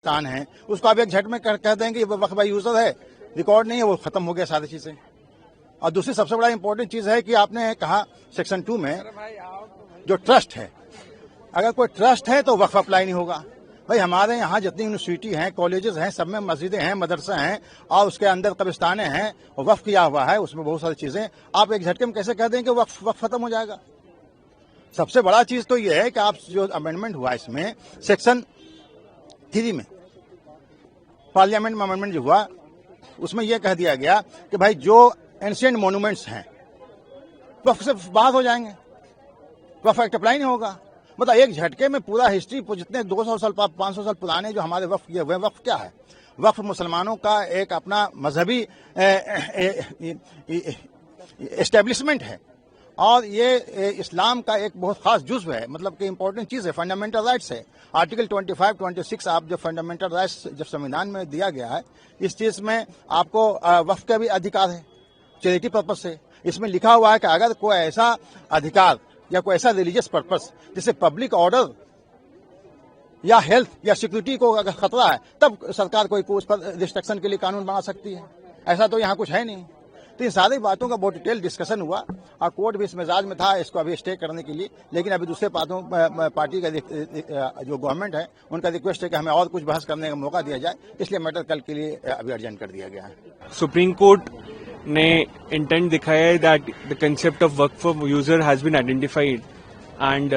स्थान है उसको आप एक झट में कह देंगे वक्फ बाय यूजर है, रिकॉर्ड नहीं है, वो खत्म हो गया सारी चीजें। और दूसरी सबसे बड़ा इंपॉर्टेंट चीज है कि आपने कहा सेक्शन 2 में जो ट्रस्ट है, अगर कोई ट्रस्ट है तो वक्फ अप्लाई नहीं होगा। भाई हमारे यहाँ जितनी यूनिवर्सिटी हैं, कॉलेजेस हैं, सब में मस्जिदें हैं, मदरसा हैं और उसके अंदर कब्रिस्तानें हैं और वक्फ किया हुआ है, उसमें बहुत सारी चीजें। आप एक झटके में कैसे कह दें कि वक्फ खत्म हो जाएगा? सबसे बड़ा चीज तो यह है कि आप जो अमेंडमेंट हुआ इसमें सेक्शन 3 में, पार्लियामेंट में अमेंडमेंट जो हुआ उसमें यह कह दिया गया कि भाई जो एंशिएंट मॉन्यूमेंट्स हैं वक्फ से बाहर हो जाएंगे, वक्फ एक्ट अप्लाई नहीं होगा। मतलब एक झटके में पूरा हिस्ट्री जितने 200 साल 500 साल पुराने जो हमारे वक्फ किए हुए, वक्फ क्या है? वक्फ मुसलमानों का एक अपना मजहबी एस्टेब्लिशमेंट है और ये इस्लाम का एक बहुत खास जुज्व है, मतलब कि इंपॉर्टेंट चीज है, फंडामेंटल राइट्स है। आर्टिकल 25, 26 आप जो फंडामेंटल राइट्स जब संविधान में दिया गया है, इस चीज में आपको वक्फ का भी अधिकार है चैरिटी पर्पज से। इसमें लिखा हुआ है कि अगर कोई ऐसा अधिकार या कोई ऐसा रिलीजियस पर्पस जिससे पब्लिक ऑर्डर या हेल्थ या सिक्योरिटी को अगर खतरा है, तब सरकार कोई उस पर रिस्ट्रिक्शन के लिए कानून बना सकती है। ऐसा तो यहाँ कुछ है नहीं। तो इन सारी बातों का बहुत डिटेल डिस्कशन हुआ और कोर्ट भी इस मिजाज में था इसको अभी स्टे करने के लिए, लेकिन अभी दूसरे पार्टी का जो गवर्नमेंट है उनका रिक्वेस्ट है कि हमें और कुछ बहस करने का मौका दिया जाए, इसलिए मैटर कल के लिए अभी अर्जेंट कर दिया गया है। सुप्रीम कोर्ट ने इंटेंट दिखाया है that the concept of waqf user has been identified and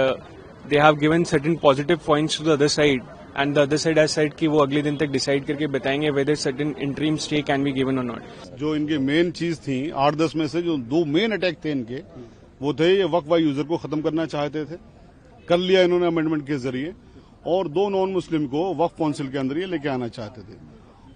they have given certain positive points to the other side and the other side has said कि वो अगले दिन तक डिसाइड करके बताएंगे whether certain interim stay can be given or not. जो इनके main चीज थी 8-10 में से जो 2 मेन अटैक थे इनके, वो थे ये वक्फ बाय यूजर को खत्म करना चाहते थे, कर लिया इन्होंने अमेंडमेंट के जरिए, और 2 नॉन मुस्लिम को वक्फ काउंसिल के अंदर ये लेके आना चाहते थे।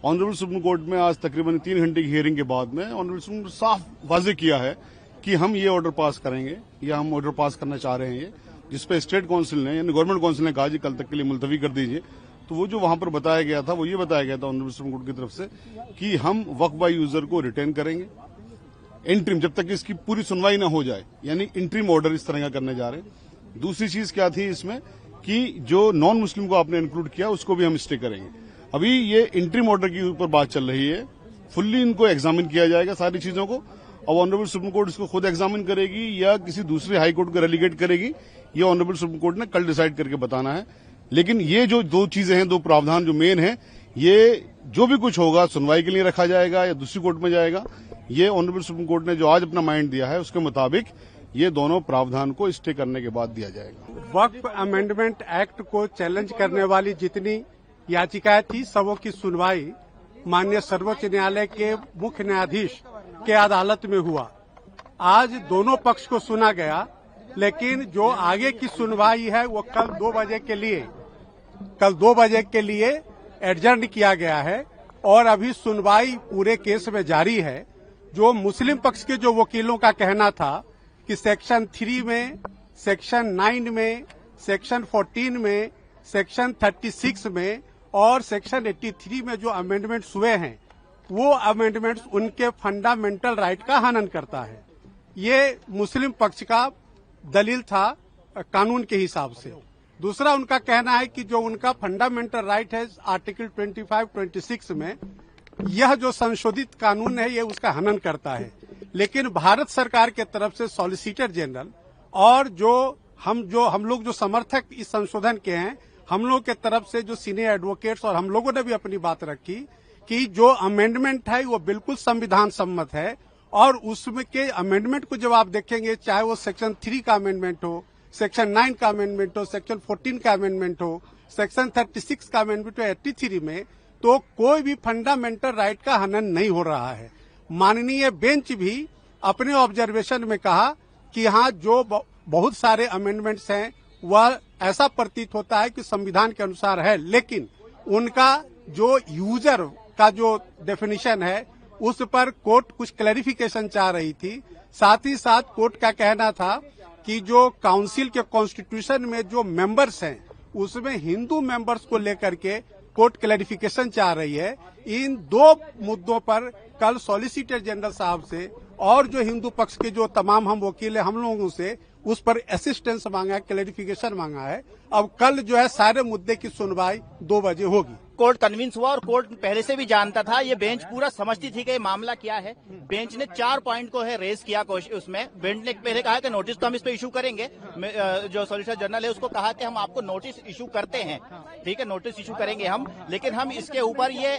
ऑनरेबल सुप्रीम कोर्ट में आज तकरीबन 3 घंटे की हियरिंग के बाद में ऑनरेबल सुप्रीम कोर्ट साफ वाजे किया है कि हम ये ऑर्डर पास करेंगे या हम ऑर्डर पास करना चाह रहे हैं, ये जिसपे स्टेट काउंसिल ने यानी गवर्नमेंट काउंसिल ने कहा जी कल तक के लिए मुलतवी कर दीजिए। तो वो जो वहां पर बताया गया था वो ये बताया गया था ऑनरेबल सुप्रीम कोर्ट की तरफ से कि हम वक्फ बाय यूजर को रिटेन करेंगे इंटरिम, जब तक इसकी पूरी सुनवाई ना हो जाए, यानी इंटरिम ऑर्डर इस तरह का करने जा रहे हैं। दूसरी चीज क्या थी इसमें कि जो नॉन मुस्लिम को आपने इंक्लूड किया उसको भी हम स्टे करेंगे। अभी ये इंटरिम ऑर्डर के ऊपर बात चल रही है, फुल्ली इनको एग्जामिन किया जाएगा सारी चीजों को, और ऑनरेबल सुप्रीम कोर्ट इसको खुद एग्जामिन करेगी या किसी दूसरे हाई कोर्ट को रेलीगेट करेगी, ये ऑनरेबल सुप्रीम कोर्ट ने कल डिसाइड करके बताना है। लेकिन ये जो 2 चीजें हैं, 2 प्रावधान जो मेन है, ये जो भी कुछ होगा सुनवाई के लिए रखा जाएगा या दूसरी कोर्ट में जाएगा, ये ऑनरेबल सुप्रीम कोर्ट ने जो आज अपना माइंड दिया है उसके मुताबिक ये दोनों प्रावधान को स्टे करने के बाद दिया जाएगा। वक्फ अमेंडमेंट एक्ट को चैलेंज करने वाली जितनी याचिकाएं थी सबों की सुनवाई माननीय सर्वोच्च न्यायालय के मुख्य न्यायाधीश के अदालत में हुआ। आज दोनों पक्ष को सुना गया, लेकिन जो आगे की सुनवाई है वो कल 2 बजे के लिए एडजर्न किया गया है और अभी सुनवाई पूरे केस में जारी है। जो मुस्लिम पक्ष के जो वकीलों का कहना था कि सेक्शन 3 में, सेक्शन 9 में, सेक्शन 14 में, सेक्शन 36 में और सेक्शन 83 में जो अमेंडमेंट्स हुए हैं वो अमेंडमेंट्स उनके फंडामेंटल राइट का हनन करता है। ये मुस्लिम पक्ष का दलील था कानून के हिसाब से। दूसरा उनका कहना है कि जो उनका फंडामेंटल राइट है आर्टिकल 25, 26 में, यह जो संशोधित कानून है ये उसका हनन करता है। लेकिन भारत सरकार के तरफ से सॉलिसिटर जनरल और हम लोग जो समर्थक इस संशोधन के हैं, हम लोग के तरफ से जो सीनियर एडवोकेट्स और हम लोगों ने भी अपनी बात रखी कि जो अमेंडमेंट है वो बिल्कुल संविधान सम्मत है और उसमें के अमेंडमेंट को जब आप देखेंगे, चाहे वो सेक्शन 3 का अमेंडमेंट हो, सेक्शन 9 का अमेंडमेंट हो, सेक्शन 14 का अमेंडमेंट हो, सेक्शन 36 का अमेंडमेंट हो 83 में, तो कोई भी फंडामेंटल राइट का हनन नहीं हो रहा है। माननीय बेंच भी अपने ऑब्जर्वेशन में कहा कि यहाँ जो बहुत सारे अमेंडमेंट्स हैं वह ऐसा प्रतीत होता है कि संविधान के अनुसार है, लेकिन उनका जो यूजर का जो डेफिनेशन है उस पर कोर्ट कुछ क्लैरिफिकेशन चाह रही थी। साथ ही साथ कोर्ट का कहना था कि जो काउंसिल के कॉन्स्टिट्यूशन में जो मेंबर्स हैं उसमें हिंदू मेंबर्स को लेकर के कोर्ट क्लैरिफिकेशन चाह रही है। इन 2 मुद्दों पर कल सॉलिसिटर जनरल साहब से और जो हिंदू पक्ष के जो तमाम हम वकील हैं हम लोगों से उस पर असिस्टेंस मांगा है, क्लैरिफिकेशन मांगा है। अब कल जो है सारे मुद्दे की सुनवाई 2 बजे होगी। कोर्ट कन्विंस हुआ और कोर्ट पहले से भी जानता था, ये बेंच पूरा समझती थी कि ये मामला क्या है। बेंच ने 4 पॉइंट को है रेज किया उसमें। बेंच ने पहले कहा कि नोटिस तो हम इस पे इशू करेंगे, जो सॉलिसिटर जनरल है उसको कहा कि हम आपको नोटिस इशू करते हैं, ठीक है, नोटिस इशू करेंगे हम, लेकिन हम इसके ऊपर ये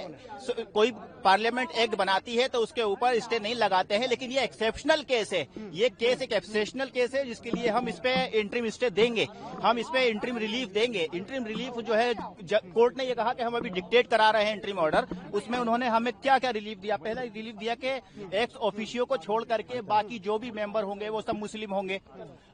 कोई पार्लियामेंट एक्ट बनाती है तो उसके ऊपर स्टे नहीं लगाते हैं। लेकिन ये एक्सेप्शनल केस है, ये केस एक एक्सेप्शनल केस है जिसके लिए हम इस पे इंटरिम स्टे देंगे, हम इस पे इंटरिम रिलीफ देंगे। इंटरिम रिलीफ जो है कोर्ट ने ये कहा कि हम अभी डिक्टेट करा रहे हैं इंटरिम ऑर्डर, उसमें उन्होंने हमें क्या क्या रिलीफ दिया। पहला रिलीफ दिया कि एक्स ऑफिशियो को छोड़ करके बाकी जो भी मेंबर होंगे वो सब मुस्लिम होंगे,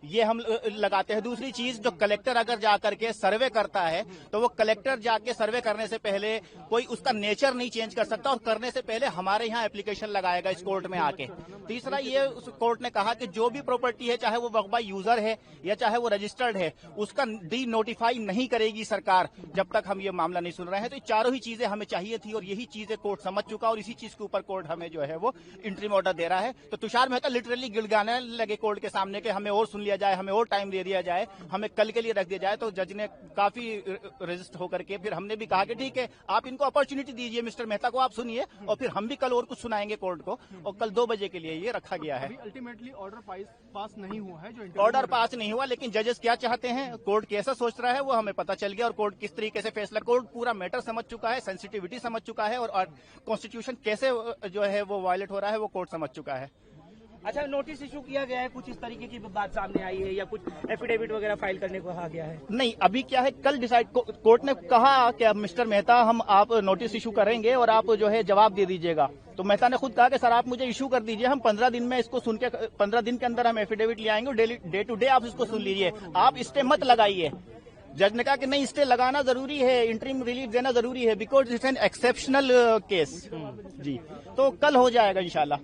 ये हम लगाते हैं। दूसरी चीज, जो कलेक्टर अगर जाकर के सर्वे करता है तो वो कलेक्टर जाके सर्वे करने से पहले कोई उसका नेचर नहीं चेंज कर सकता और करने से पहले हमारे यहाँ एप्लीकेशन लगाएगा इस कोर्ट में आके। तीसरा, ये उस कोर्ट ने कहा कि जो भी प्रॉपर्टी है, चाहे वो वक्फ बाय यूजर है या चाहे वो रजिस्टर्ड है, उसका डी नोटिफाई नहीं करेगी सरकार जब तक हम ये मामला नहीं सुन रहे हैं। तो ये चारों ही चीजें हमें चाहिए थी और यही चीजें कोर्ट समझ चुका और इसी चीज के ऊपर कोर्ट हमें जो है वो इंटरिम ऑर्डर दे रहा है। तो तुषार मेहता लिटरली गिड़गाने लगे कोर्ट के सामने कि हमें और सुन लिया जाए, हमें और टाइम दे दिया जाए, हमें कल के लिए रख दिया जाए। तो जज ने काफी रजिस्ट होकर के फिर हमने भी कहा कि ठीक है, आप इनको अपॉर्चुनिटी दीजिए, मिस्टर मेहता को आप सुनिए और फिर हम भी कल और कुछ सुनाएंगे कोर्ट को। और कल 2 बजे के लिए ये रखा गया है। अल्टीमेटली ऑर्डर पास नहीं हुआ है, जो ऑर्डर पास नहीं हुआ, लेकिन जजेस क्या चाहते हैं, कोर्ट कैसा सोच रहा है वो हमें पता चल गया और कोर्ट किस तरीके से फैसला, कोर्ट पूरा मैटर समझ चुका है, सेंसिटिविटी समझ चुका है और कॉन्स्टिट्यूशन कैसे जो है वो वायलेट हो रहा है वो कोर्ट समझ चुका है। अच्छा, नोटिस इशू किया गया है, कुछ इस तरीके की बात सामने आई है या कुछ एफिडेविट वगैरह फाइल करने को कहा गया है? नहीं, अभी क्या है, कल डिसाइड कोर्ट ने कहा कि अब मिस्टर मेहता हम आप नोटिस इशू करेंगे और आप जो है जवाब दे दीजिएगा। तो मेहता ने खुद कहा कि सर आप मुझे इशू कर दीजिए, हम 15 दिन में इसको सुन के 15 दिन के अंदर हम एफिडेविट ले आएंगे और डे टू डे आप इसको सुन लीजिए, आप स्टे मत लगाइए। जज ने कहा कि नहीं, स्टे लगाना जरूरी है, इंटरिम रिलीफ देना जरूरी है, because it's an exceptional case ji. तो कल हो जाएगा इंशाल्लाह।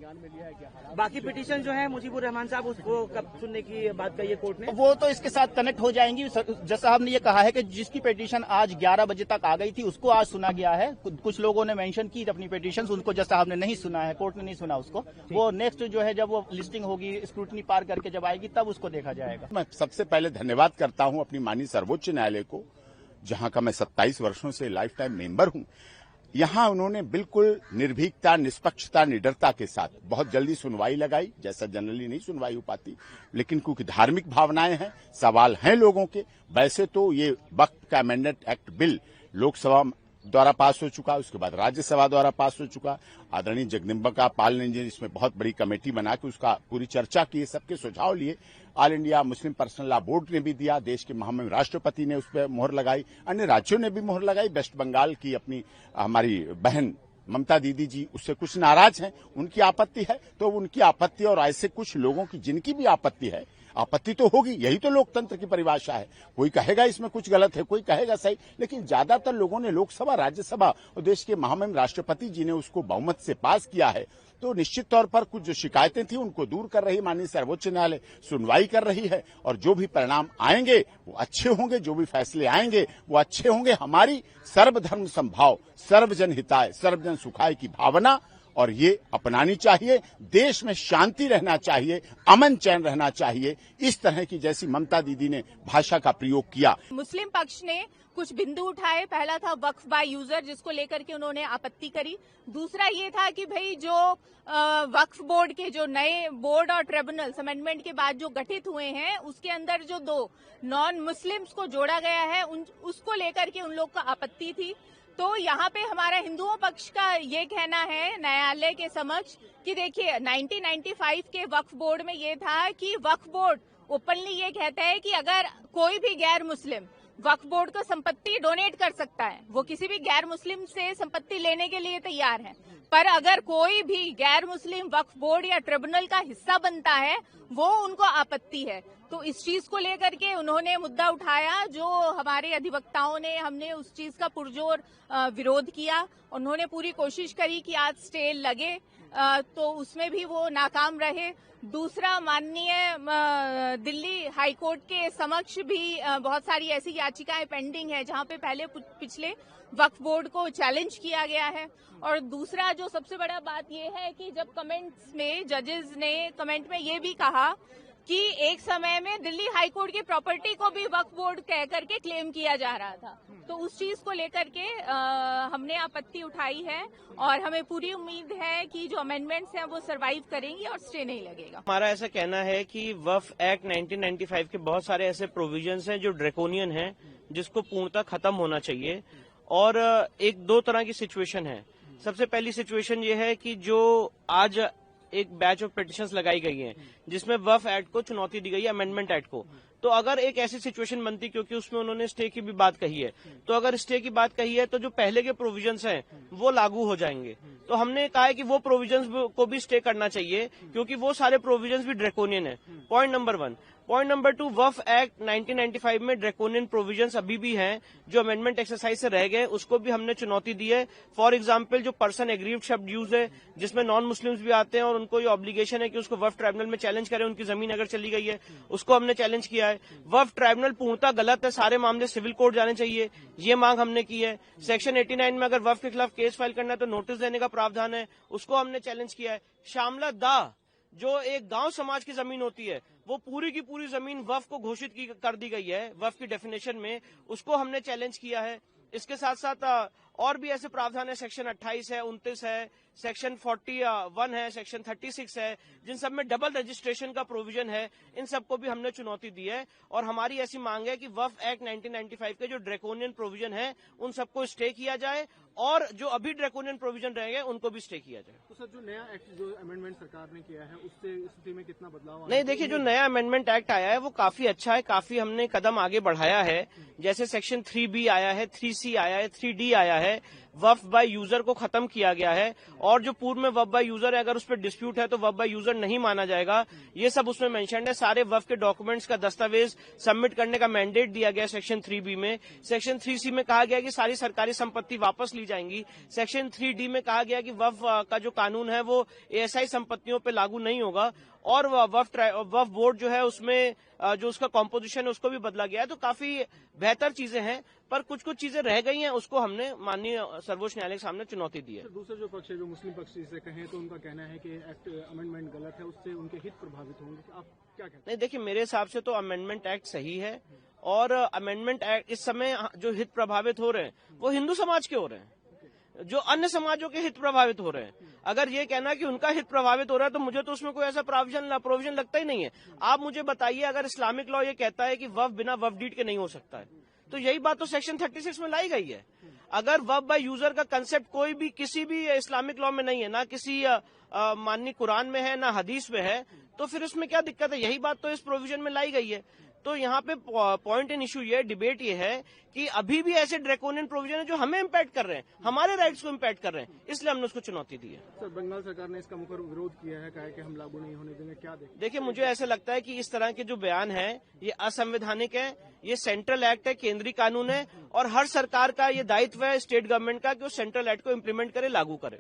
बाकी पिटीशन जो है मुजीबुर रहमान साहब, उसको कब सुनने की बात कही है कोर्ट ने? वो तो इसके साथ कनेक्ट हो जाएंगी। जज साहब ने ये कहा है कि जिसकी पिटीशन आज 11 बजे तक आ गई थी उसको आज सुना गया है। कुछ लोगों ने मेंशन की अपनी पिटीशन, उनको जज साहब ने नहीं सुना है, कोर्ट ने नहीं सुना उसको। वो नेक्स्ट जो है जब वो लिस्टिंग होगी, स्क्रूटनी पार करके जब आएगी तब उसको देखा जाएगा। मैं सबसे पहले धन्यवाद करता हूं अपनी माननीय सर्वोच्च न्यायालय को, जहां का मैं 27 वर्षों से लाइफ टाइम मेंबर हूं। यहां उन्होंने बिल्कुल निर्भीकता, निष्पक्षता, निडरता के साथ बहुत जल्दी सुनवाई लगाई, जैसा जनरली नहीं सुनवाई हो पाती, लेकिन क्योंकि धार्मिक भावनाएं हैं, सवाल हैं लोगों के। वैसे तो ये वक्फ का अमेंडमेंट एक्ट बिल लोकसभा द्वारा पास हो चुका, उसके बाद राज्यसभा द्वारा पास हो चुका। आदरणीय जगदम्बिका पाल ने इसमें बहुत बड़ी कमेटी बना के उसका पूरी चर्चा की, सबके सुझाव लिए। All India Muslim personal law board ने भी दिया, देश के महामहिम राष्ट्रपति ने उस पर मोहर लगाई, अन्य राज्यों ने भी मोहर लगाई। वेस्ट बंगाल की अपनी हमारी बहन ममता दीदी जी उससे कुछ नाराज हैं, उनकी आपत्ति है, तो उनकी आपत्ति और ऐसे कुछ लोगों की जिनकी भी आपत्ति है, आपत्ति तो होगी, यही तो लोकतंत्र की परिभाषा है। कोई कहेगा इसमें कुछ गलत है, कोई कहेगा सही, लेकिन ज्यादातर लोगों ने लोकसभा, राज्यसभा और देश के महामहिम राष्ट्रपति जी ने उसको बहुमत से पास किया है। तो निश्चित तौर पर कुछ जो शिकायतें थी उनको दूर कर रही माननीय सर्वोच्च न्यायालय सुनवाई कर रही है और जो भी परिणाम आएंगे वो अच्छे होंगे, जो भी फैसले आएंगे वो अच्छे होंगे। हमारी सर्वधर्म समभाव, सर्वजन हिताय, सर्वजन सुखाय की भावना और ये अपनानी चाहिए। देश में शांति रहना चाहिए, अमन चैन रहना चाहिए। इस तरह की जैसी ममता दीदी ने भाषा का प्रयोग किया। मुस्लिम पक्ष ने कुछ बिंदु उठाए। पहला था वक्फ बाय यूजर, जिसको लेकर के उन्होंने आपत्ति करी। दूसरा ये था कि भाई जो वक्फ बोर्ड के जो नए बोर्ड और ट्रिब्यूनल्स अमेंडमेंट के बाद जो गठित हुए हैं, उसके अंदर जो 2 नॉन मुस्लिम्स को जोड़ा गया है, उसको लेकर के उन लोग को आपत्ति थी। तो यहाँ पे हमारा हिंदुओं पक्ष का ये कहना है न्यायालय के समक्ष कि देखिए 1995 के वक्फ बोर्ड में ये था कि वक्फ बोर्ड ओपनली ये कहता है कि अगर कोई भी गैर मुस्लिम वक्फ बोर्ड को संपत्ति डोनेट कर सकता है, वो किसी भी गैर मुस्लिम से संपत्ति लेने के लिए तैयार है। पर अगर कोई भी गैर मुस्लिम वक्फ बोर्ड या ट्रिब्यूनल का हिस्सा बनता है, वो उनको आपत्ति है। तो इस चीज को लेकर के उन्होंने मुद्दा उठाया, जो हमारे अधिवक्ताओं ने, हमने उस चीज का पुरजोर विरोध किया। उन्होंने पूरी कोशिश करी कि आज स्टे लगे, तो उसमें भी वो नाकाम रहे। दूसरा, माननीय दिल्ली हाईकोर्ट के समक्ष भी बहुत सारी ऐसी याचिकाएं पेंडिंग है जहां पे पहले पिछले वक्फ बोर्ड को चैलेंज किया गया है। और दूसरा जो सबसे बड़ा बात यह है कि जब कमेंट्स में जजेस ने कमेंट में ये भी कहा कि एक समय में दिल्ली हाई कोर्ट की प्रॉपर्टी को भी वक्फ बोर्ड कह करके क्लेम किया जा रहा था। तो उस चीज को लेकर के हमने आपत्ति उठाई है और हमें पूरी उम्मीद है कि जो अमेंडमेंट्स हैं वो सरवाइव करेंगी और स्टे नहीं लगेगा। हमारा ऐसा कहना है कि वक्फ एक्ट 1995 के बहुत सारे ऐसे प्रोविजंस हैं जो ड्रैकोनियन हैं, जिसको पूर्णतः खत्म होना चाहिए। और एक दो तरह की सिचुएशन है। सबसे पहली सिचुएशन ये है कि जो आज एक बैच ऑफ पिटिशंस लगाई गई हैं जिसमें वक्फ एक्ट को चुनौती दी गई है, अमेंडमेंट एक्ट को, तो अगर एक ऐसी सिचुएशन बनती, क्योंकि उसमें उन्होंने स्टे की भी बात कही है, तो अगर स्टे की बात कही है तो जो पहले के प्रोविजंस हैं वो लागू हो जाएंगे। तो हमने कहा है कि वो प्रोविजंस को भी स्टे करना चाहिए, क्योंकि वो सारे प्रोविजंस भी ड्रैकोनियन है। Point number 1। पॉइंट नंबर 2, वक्फ एक्ट 1995 में ड्रैकोनियन प्रोविजंस अभी भी हैं जो अमेंडमेंट एक्सरसाइज से रह गए, उसको भी हमने चुनौती दी है। फॉर एग्जाम्पल, जो पर्सन एग्रीव्ड शब्द यूज है, जिसमें नॉन मुस्लिम्स भी आते हैं और उनको ये ऑब्लिगेशन है कि उसको वक्फ ट्राइब्यूनल में चैलेंज करें, उनकी जमीन अगर चली गई है, उसको हमने चैलेंज किया है। वक्फ ट्राइब्यूनल पूर्णतः गलत है, सारे मामले सिविल कोर्ट जाने चाहिए, ये मांग हमने की है। सेक्शन 89 में अगर वक्फ के खिलाफ केस फाइल करना है तो नोटिस देने का प्रावधान है, उसको हमने चैलेंज किया है। शामला दाह, जो एक गांव समाज की जमीन होती है, वो पूरी की पूरी जमीन वक्फ को घोषित कर दी गई है वक्फ की डेफिनेशन में, उसको हमने चैलेंज किया है। इसके साथ साथ और भी ऐसे प्रावधान है, सेक्शन 28 है, 29 है, सेक्शन 41 है, सेक्शन 36 है, जिन सब में डबल रजिस्ट्रेशन का प्रोविजन है। इन सबको भी हमने चुनौती दी है और हमारी ऐसी मांग है कि वक्फ एक्ट 1995 के जो ड्रैकोनियन प्रोविजन है उन सबको स्टे किया जाए और जो अभी ड्रैकोनियन प्रोविजन रहेंगे उनको भी स्टे किया जाए। तो सर, जो नया एक्ट जो अमेंडमेंट सरकार ने किया है उससे स्थिति में कितना बदलाव नहीं, देखिए, जो नया अमेंडमेंट एक्ट आया है वो काफी अच्छा है, काफी हमने कदम आगे बढ़ाया है। जैसे सेक्शन 3B आया है, 3C आया है, 3D आया है, वक्फ बाय यूजर को खत्म किया गया है और जो पूर्व में वक्फ बाय यूजर है, अगर उस पर डिस्प्यूट है तो वक्फ बाय यूजर नहीं माना जाएगा, ये सब उसमें मेंशन है। सारे वक्फ के डॉक्यूमेंट्स का दस्तावेज सबमिट करने का मैंडेट दिया गया सेक्शन 3B में। सेक्शन 3C में कहा गया कि सारी सरकारी संपत्ति वापस ली जाएंगी। सेक्शन 3D में कहा गया कि वक्फ का जो कानून है वो ASI संपत्तियों पर लागू नहीं होगा और वक्फ बोर्ड जो है उसमें जो उसका कॉम्पोजिशन है उसको भी बदला गया है। तो काफी बेहतर चीजें हैं, पर कुछ कुछ चीजें रह गई हैं, उसको हमने माननीय सर्वोच्च न्यायालय के सामने चुनौती दी है। दूसरा जो पक्ष है, जो मुस्लिम पक्ष से कहें तो उनका कहना है कि एक्ट अमेंडमेंट गलत है, उससे उनके हित प्रभावित होंगे, आप क्या कहते हैं? नहीं, देखिए, मेरे हिसाब से तो अमेंडमेंट एक्ट सही है और अमेंडमेंट एक्ट इस समय जो हित प्रभावित हो रहे हैं वो हिंदू समाज के हो रहे हैं, जो अन्य समाजों के हित प्रभावित हो रहे हैं। अगर ये कहना कि उनका हित प्रभावित हो रहा है तो मुझे तो उसमें कोई ऐसा प्रोविजन लगता ही नहीं है। आप मुझे बताइए, अगर इस्लामिक लॉ ये कहता है कि वक्फ बिना वक्फ डीड के नहीं हो सकता है, तो यही बात तो सेक्शन 36 में लाई गई है। अगर वक्फ बाय यूजर का कंसेप्ट कोई भी किसी भी इस्लामिक लॉ में नहीं है, ना किसी माननीय कुरान में है, ना हदीस में है, तो फिर उसमें क्या दिक्कत है? यही बात तो इस प्रोविजन में लाई गई है। तो यहाँ पे पॉइंट इन इशू ये, डिबेट ये है कि अभी भी ऐसे ड्रैकोनियन प्रोविजन है जो हमें इम्पैक्ट कर रहे हैं, हमारे राइट्स को इम्पैक्ट कर रहे हैं, इसलिए हमने उसको चुनौती दी है। सर, बंगाल सरकार ने इसका मुखर विरोध किया है, कहा है कि हम लागू नहीं होने देंगे, क्या देखिए, मुझे ऐसा लगता है कि इस तरह के जो बयान है ये असंवैधानिक है। ये सेंट्रल एक्ट है, केंद्रीय कानून है और हर सरकार का ये दायित्व है स्टेट गवर्नमेंट का कि वो सेंट्रल एक्ट को इम्प्लीमेंट करे, लागू करे।